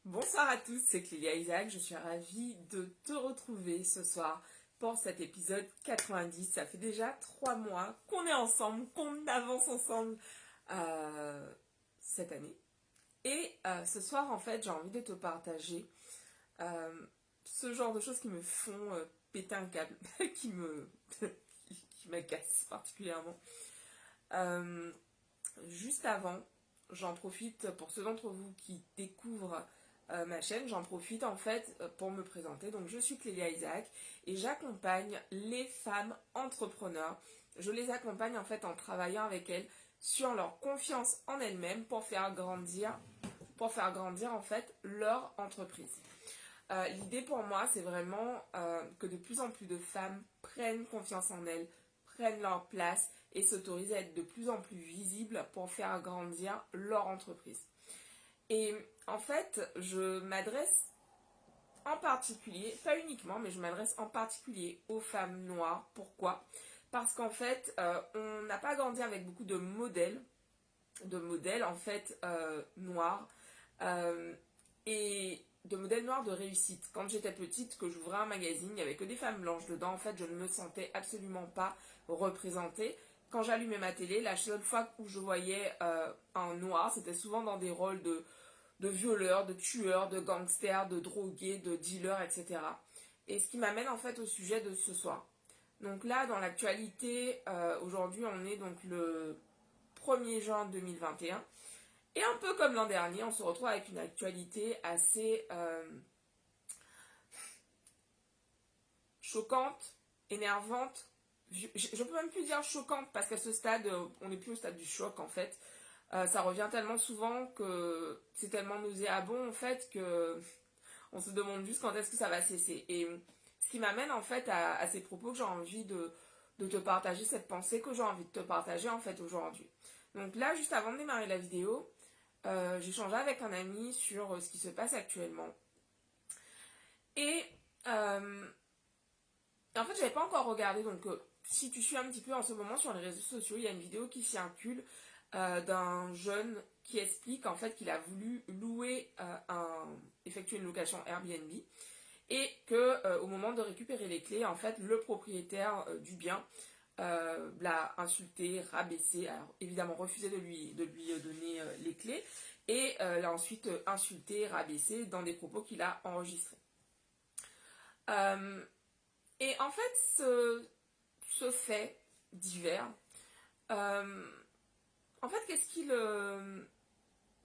Bonsoir à tous, c'est Clélia Isaac, je suis ravie de te retrouver ce soir pour cet épisode 90. Ça fait déjà 3 mois qu'on est ensemble, qu'on avance ensemble cette année. Et ce soir, en fait, j'ai envie de te partager euh, ce genre de choses qui me font péter un câble, qui me qui m'agacent particulièrement. Euh, Juste avant, j'en profite pour ceux d'entre vous qui découvrent ma chaîne, j'en profite en fait pour me présenter. Donc je suis Clélia Isaac et j'accompagne les femmes entrepreneurs. Je les accompagne en fait en travaillant avec elles sur leur confiance en elles-mêmes pour faire grandir en fait leur entreprise. L'idée pour moi, c'est vraiment que de plus en plus de femmes prennent confiance en elles, prennent leur place et s'autorisent à être de plus en plus visibles pour faire grandir leur entreprise. Et en fait, je m'adresse en particulier, pas uniquement, mais je m'adresse en particulier aux femmes noires. Pourquoi ? Parce qu'en fait, on n'a pas grandi avec beaucoup de modèles en fait noirs. Et de modèles noirs de réussite. Quand j'étais petite, que j'ouvrais un magazine, il n'y avait que des femmes blanches dedans. En fait, je ne me sentais absolument pas représentée. Quand j'allumais ma télé, la seule fois où je voyais un noir, c'était souvent dans des rôles de violeurs, de tueurs, de gangsters, de drogués, de dealers, etc. Et ce qui m'amène en fait au sujet de ce soir. Donc là, dans l'actualité, aujourd'hui, on est donc le 1er juin 2021. Et un peu comme l'an dernier, on se retrouve avec une actualité assez choquante, énervante. Je peux même plus dire choquante parce qu'à ce stade, on n'est plus au stade du choc en fait. Ça revient tellement souvent que c'est tellement nauséabond en fait que on se demande juste quand est-ce que ça va cesser. Et ce qui m'amène en fait à ces propos que j'ai envie de te partager, cette pensée que j'ai envie de te partager en fait aujourd'hui. Donc là, juste avant de démarrer la vidéo, j'ai échangé avec un ami sur ce qui se passe actuellement. Et en fait, j'avais pas encore regardé. Donc, si tu suis un petit peu en ce moment sur les réseaux sociaux, il y a une vidéo qui circule d'un jeune qui explique en fait qu'il a voulu effectuer une location Airbnb et que au moment de récupérer les clés, en fait, le propriétaire du bien l'a insulté, rabaissé, alors évidemment refusé de lui donner les clés et l'a ensuite insulté, rabaissé dans des propos qu'il a enregistrés. Et en fait, ce fait divers, en fait, qu'est-ce qu'il...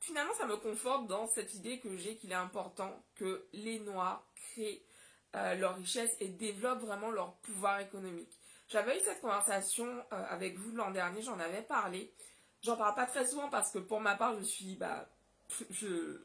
finalement, ça me conforte dans cette idée que j'ai qu'il est important que les Noirs créent leur richesse et développent vraiment leur pouvoir économique. J'avais eu cette conversation avec vous l'an dernier, j'en avais parlé. J'en parle pas très souvent parce que pour ma part, je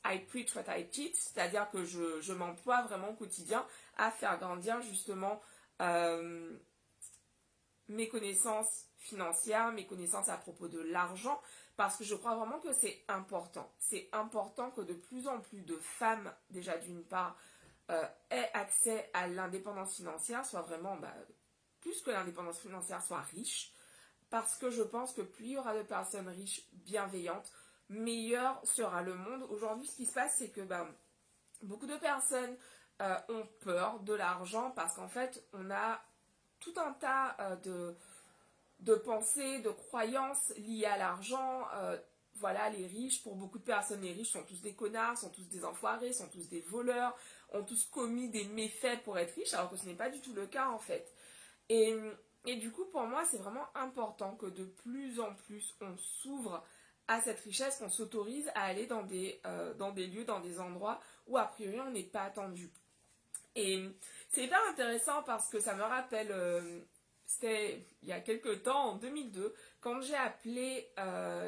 I preach what I teach, c'est-à-dire que je m'emploie vraiment au quotidien à faire grandir justement euh, mes connaissances financières, mes connaissances à propos de l'argent, parce que je crois vraiment que c'est important. C'est important que de plus en plus de femmes, déjà d'une part, aient accès à l'indépendance financière, soit vraiment, plus que l'indépendance financière, soit riche, parce que je pense que plus il y aura de personnes riches, bienveillantes, meilleur sera le monde. Aujourd'hui, ce qui se passe, c'est que beaucoup de personnes ont peur de l'argent parce qu'en fait, on a tout un tas de pensées, de croyances liées à l'argent. Voilà, les riches, pour beaucoup de personnes, les riches sont tous des connards, sont tous des enfoirés, sont tous des voleurs, ont tous commis des méfaits pour être riches, alors que ce n'est pas du tout le cas en fait. Et, et du coup, pour moi, c'est vraiment important que de plus en plus on s'ouvre à cette richesse, qu'on s'autorise à aller dans des lieux, dans des endroits où a priori on n'est pas attendu. Et c'est hyper intéressant parce que ça me rappelle, c'était il y a quelques temps, en 2002, quand j'ai appelé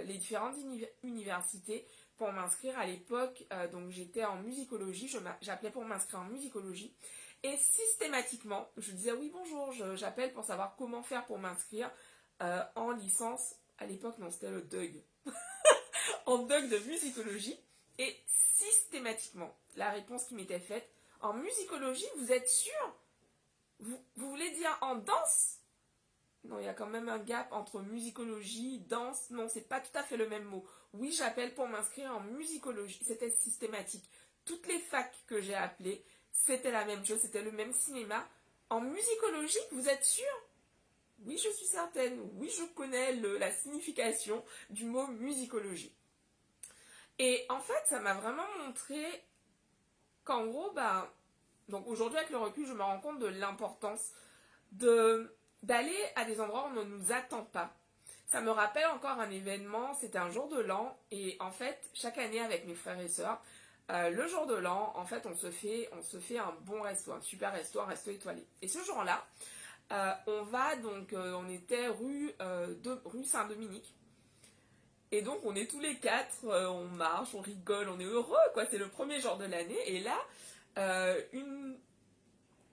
les différentes universités pour m'inscrire à l'époque, donc j'étais en musicologie, j'appelais pour m'inscrire en musicologie. Et systématiquement, je disais oui bonjour, j'appelle pour savoir comment faire pour m'inscrire en licence. À l'époque, non, c'était le DUG. En DUG de musicologie. Et systématiquement, la réponse qui m'était faite, en musicologie, vous êtes sûr vous voulez dire en danse? Non, il y a quand même un gap entre musicologie, danse. Non, c'est pas tout à fait le même mot. Oui, j'appelle pour m'inscrire en musicologie. C'était systématique. Toutes les facs que j'ai appelées, c'était la même chose. C'était le même cinéma. En musicologie, vous êtes sûr? Oui, je suis certaine. Oui, je connais la signification du mot musicologie. Et en fait, ça m'a vraiment montré qu'en gros, donc aujourd'hui avec le recul, je me rends compte de l'importance de d'aller à des endroits où on ne nous attend pas. Ça me rappelle encore un événement, c'était un jour de l'an, et en fait, chaque année avec mes frères et sœurs, le jour de l'an, en fait, on se fait un bon resto, un super resto, un resto étoilé. Et ce jour-là, on va donc, on était rue Saint-Dominique, et donc on est tous les quatre, on marche, on rigole, on est heureux, quoi. C'est le premier jour de l'année, et là, une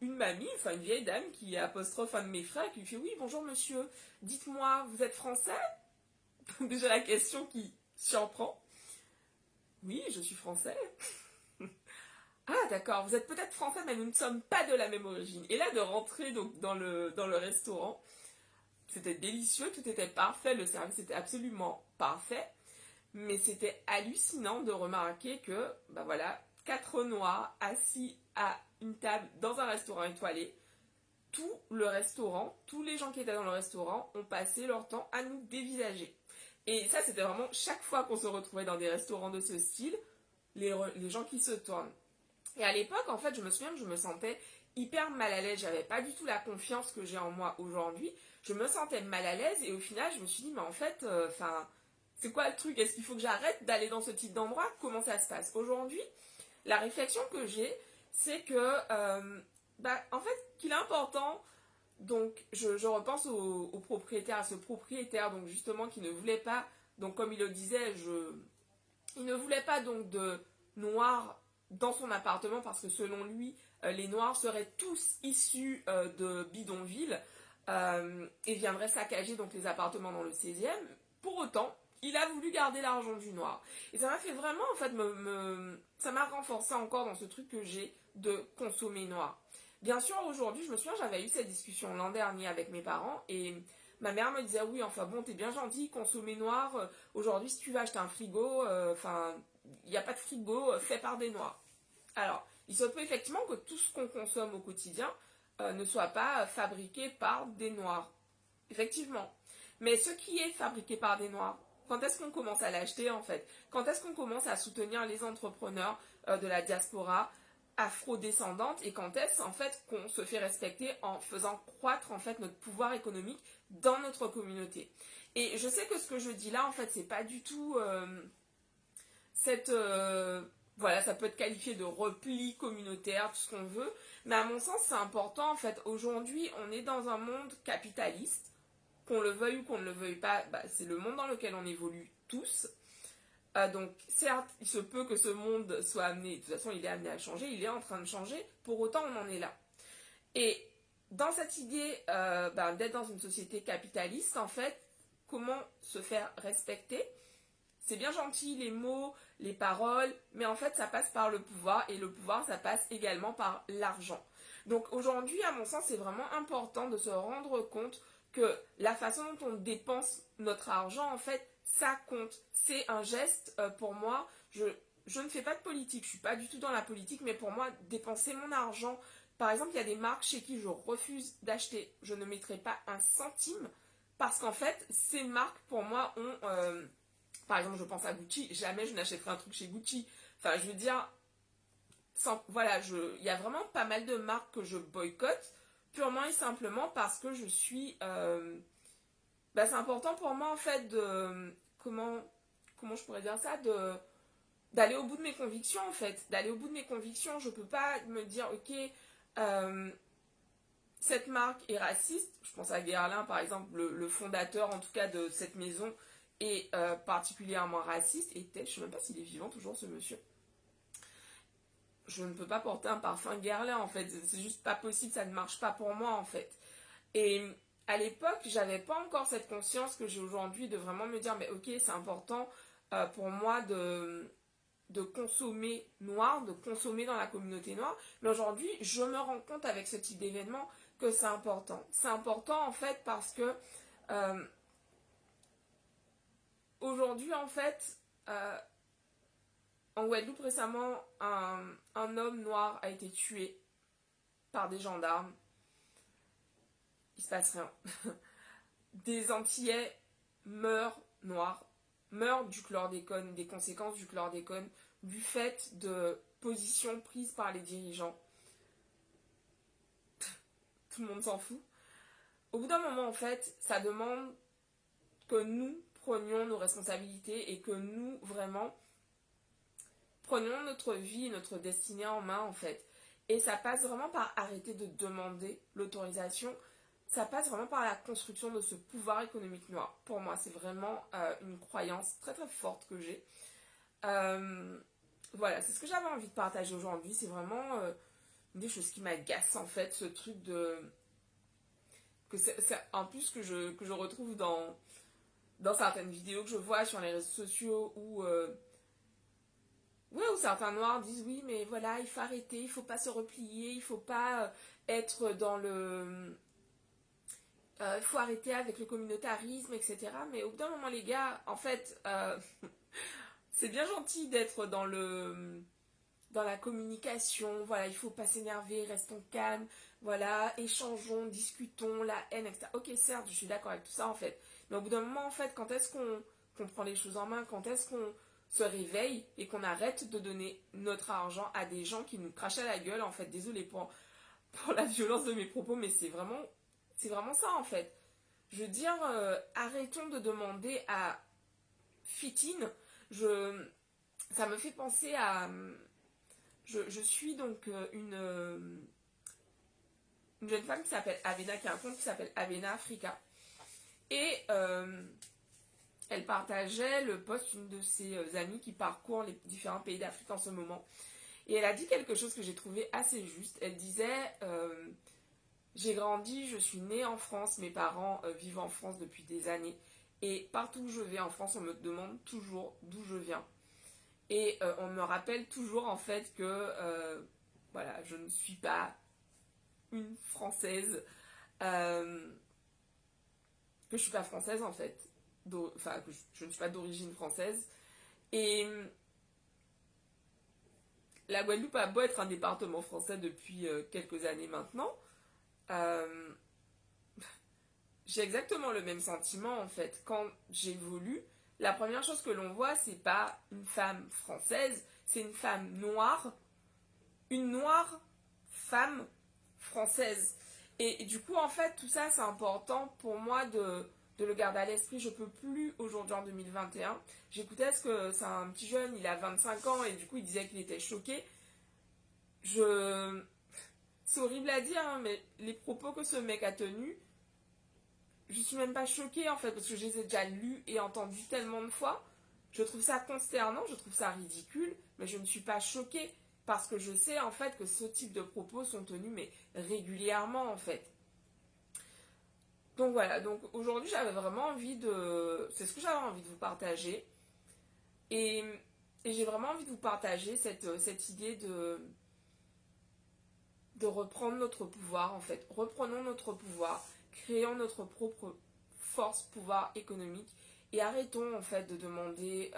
mamie, enfin une vieille dame qui apostrophe un de mes frères qui lui fait oui bonjour monsieur, dites-moi vous êtes français? Déjà la question qui surprend. Oui je suis français. Ah d'accord, vous êtes peut-être français mais nous ne sommes pas de la même origine. Et là de rentrer donc dans le restaurant, c'était délicieux, tout était parfait, le service était absolument parfait. Mais c'était hallucinant de remarquer que, bah voilà, quatre noirs assis à une table dans un restaurant étoilé, tout le restaurant, tous les gens qui étaient dans le restaurant ont passé leur temps à nous dévisager. Et ça, c'était vraiment chaque fois qu'on se retrouvait dans des restaurants de ce style, les gens qui se tournent. Et à l'époque, en fait, je me souviens que je me sentais hyper mal à l'aise. J'avais pas du tout la confiance que j'ai en moi aujourd'hui. Je me sentais mal à l'aise et au final, je me suis dit, mais en fait, c'est quoi le truc? Est-ce qu'il faut que j'arrête d'aller dans ce type d'endroit? Comment ça se passe? Aujourd'hui, la réflexion que j'ai, c'est que, en fait, qu'il est important. Donc, je repense au propriétaire, à ce propriétaire, donc justement, qui ne voulait pas, donc comme il le disait, il ne voulait pas donc de noirs dans son appartement parce que selon lui, les noirs seraient tous issus de bidonville et viendraient saccager donc les appartements dans le 16e. Pour autant, il a voulu garder l'argent du noir. Et ça m'a fait vraiment, en fait, ça m'a renforcé encore dans ce truc que j'ai de consommer noir. Bien sûr, aujourd'hui, je me souviens, j'avais eu cette discussion l'an dernier avec mes parents et ma mère me disait oui, enfin bon, t'es bien gentil, consommer noir. Aujourd'hui, si tu vas acheter un frigo, il n'y a pas de frigo fait par des noirs. Alors, il se peut effectivement que tout ce qu'on consomme au quotidien ne soit pas fabriqué par des noirs. Effectivement. Mais ce qui est fabriqué par des noirs, quand est-ce qu'on commence à l'acheter en fait? Quand est-ce qu'on commence à soutenir les entrepreneurs de la diaspora afro-descendante et quand est-ce en fait qu'on se fait respecter en faisant croître en fait notre pouvoir économique dans notre communauté? Et je sais que ce que je dis là en fait c'est pas du tout cette voilà, ça peut être qualifié de repli communautaire, tout ce qu'on veut, mais à mon sens c'est important en fait. Aujourd'hui on est dans un monde capitaliste, qu'on le veuille ou qu'on ne le veuille pas, c'est le monde dans lequel on évolue tous. Donc certes, il se peut que ce monde soit amené, de toute façon il est amené à changer, il est en train de changer, pour autant on en est là. Et dans cette idée d'être dans une société capitaliste, en fait, comment se faire respecter? C'est bien gentil les mots, les paroles, mais en fait ça passe par le pouvoir et le pouvoir ça passe également par l'argent. Donc aujourd'hui, à mon sens, c'est vraiment important de se rendre compte que la façon dont on dépense notre argent, en fait, ça compte. C'est un geste pour moi. Je ne fais pas de politique, je ne suis pas du tout dans la politique, mais pour moi, dépenser mon argent, par exemple, il y a des marques chez qui je refuse d'acheter. Je ne mettrai pas un centime parce qu'en fait, ces marques, pour moi, ont... par exemple, je pense à Gucci, jamais je n'achèterai un truc chez Gucci. Enfin, je veux dire, voilà, il y a vraiment pas mal de marques que je boycotte, purement et simplement parce que je suis... c'est important pour moi, en fait, de... Comment je pourrais dire ça? D'aller au bout de mes convictions, en fait. D'aller au bout de mes convictions. Je peux pas me dire, ok, cette marque est raciste. Je pense à Guerlain, par exemple, le fondateur, en tout cas, de cette maison, est particulièrement raciste. Et peut-être, je sais même pas s'il est vivant toujours, ce monsieur. Je ne peux pas porter un parfum Guerlain, en fait. C'est juste pas possible, ça ne marche pas pour moi, en fait. Et à l'époque, j'avais pas encore cette conscience que j'ai aujourd'hui de vraiment me dire, mais ok, c'est important pour moi de consommer noir, de consommer dans la communauté noire. Mais aujourd'hui, je me rends compte avec ce type d'événement que c'est important. C'est important en fait parce que aujourd'hui en fait, en Guadeloupe récemment, un homme noir a été tué par des gendarmes. Il se passe rien. Des Antillais meurent noirs, meurent du chlordécone, des conséquences du chlordécone, du fait de positions prises par les dirigeants. Tout le monde s'en fout. Au bout d'un moment, en fait, ça demande que nous prenions nos responsabilités et que nous, vraiment, prenions notre vie et notre destinée en main, en fait. Et ça passe vraiment par arrêter de demander l'autorisation. Ça passe vraiment par la construction de ce pouvoir économique noir. Pour moi, c'est vraiment une croyance très très forte que j'ai. Voilà, c'est ce que j'avais envie de partager aujourd'hui. C'est vraiment une des choses qui m'agace en fait, ce truc de... c'est en plus que je retrouve dans certaines vidéos que je vois sur les réseaux sociaux où... Ouais, où certains noirs disent oui, mais voilà, il faut arrêter, il faut pas se replier, il faut pas être dans le... il faut arrêter avec le communautarisme, etc. Mais au bout d'un moment, les gars, en fait, c'est bien gentil d'être dans la communication. Voilà, il faut pas s'énerver, restons calmes. Voilà, échangeons, discutons, la haine, etc. Ok, certes, je suis d'accord avec tout ça, en fait. Mais au bout d'un moment, en fait, quand est-ce qu'on prend les choses en main? Quand est-ce qu'on se réveille et qu'on arrête de donner notre argent à des gens qui nous crachent à la gueule, en fait? Désolée pour la violence de mes propos, mais c'est vraiment ça, en fait. Je veux dire, arrêtons de demander à Fitine. Ça me fait penser à... Je suis donc une jeune femme qui s'appelle Avena, qui a un compte qui s'appelle Avena Africa. Et elle partageait le post d'une de ses amies qui parcourt les différents pays d'Afrique en ce moment. Et elle a dit quelque chose que j'ai trouvé assez juste. Elle disait j'ai grandi, je suis née en France, mes parents vivent en France depuis des années. Et partout où je vais en France, on me demande toujours d'où je viens. Et on me rappelle toujours en fait que voilà, je ne suis pas une Française, que je suis pas française en fait, enfin que je ne suis pas d'origine française. Et la Guadeloupe a beau être un département français depuis quelques années maintenant, euh, j'ai exactement le même sentiment en fait. Quand j'évolue, la première chose que l'on voit, c'est pas une femme française, c'est une femme noire, une noire femme française. Et du coup, en fait, tout ça, c'est important pour moi de le garder à l'esprit. Je peux plus aujourd'hui en 2021. J'écoutais ce que c'est un petit jeune, il a 25 ans et du coup, il disait qu'il était choqué. C'est horrible à dire, hein, mais les propos que ce mec a tenus, je suis même pas choquée en fait, parce que je les ai déjà lus et entendus tellement de fois. Je trouve ça consternant, je trouve ça ridicule, mais je ne suis pas choquée parce que je sais en fait que ce type de propos sont tenus mais régulièrement en fait. Donc voilà, donc aujourd'hui j'avais vraiment envie de... C'est ce que j'avais envie de vous partager. Et, et j'ai vraiment envie de vous partager cette idée de reprendre notre pouvoir en fait. Reprenons notre pouvoir, créons notre propre force, pouvoir économique et arrêtons en fait de demander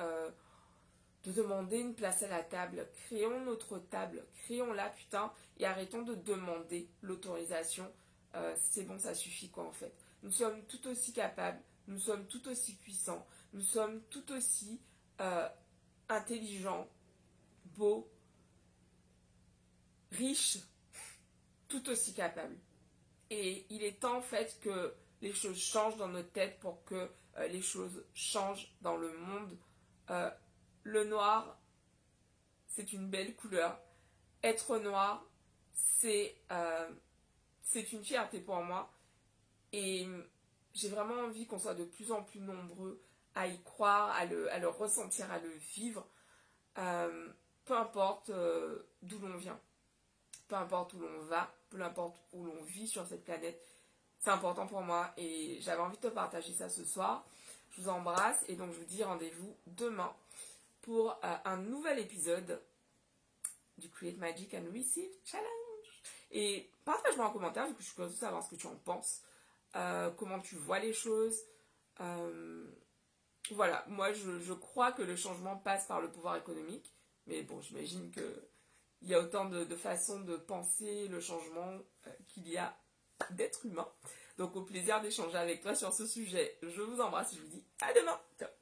une place à la table. Créons notre table, créons-la putain et arrêtons de demander l'autorisation. C'est bon, ça suffit quoi en fait. Nous sommes tout aussi capables, nous sommes tout aussi puissants, nous sommes tout aussi intelligents, beaux, riches, tout aussi capables. Et il est temps en fait que les choses changent dans notre tête pour que les choses changent dans le monde. Euh, le noir, c'est une belle couleur. Être noir, c'est une fierté pour moi. Et j'ai vraiment envie qu'on soit de plus en plus nombreux à y croire, à le ressentir, à le vivre. Peu importe d'où l'on vient, peu importe où l'on va, peu importe où l'on vit sur cette planète. C'est important pour moi et j'avais envie de te partager ça ce soir. Je vous embrasse et donc je vous dis rendez-vous demain pour un nouvel épisode du Create Magic and Receive Challenge. Et partage-moi en commentaire, vu que je suis curieuse de savoir ce que tu en penses, comment tu vois les choses. Euh, voilà, moi je crois que le changement passe par le pouvoir économique, mais bon, j'imagine que il y a autant de façons de penser le changement qu'il y a d'êtres humains. Donc au plaisir d'échanger avec toi sur ce sujet. Je vous embrasse et je vous dis à demain. Ciao.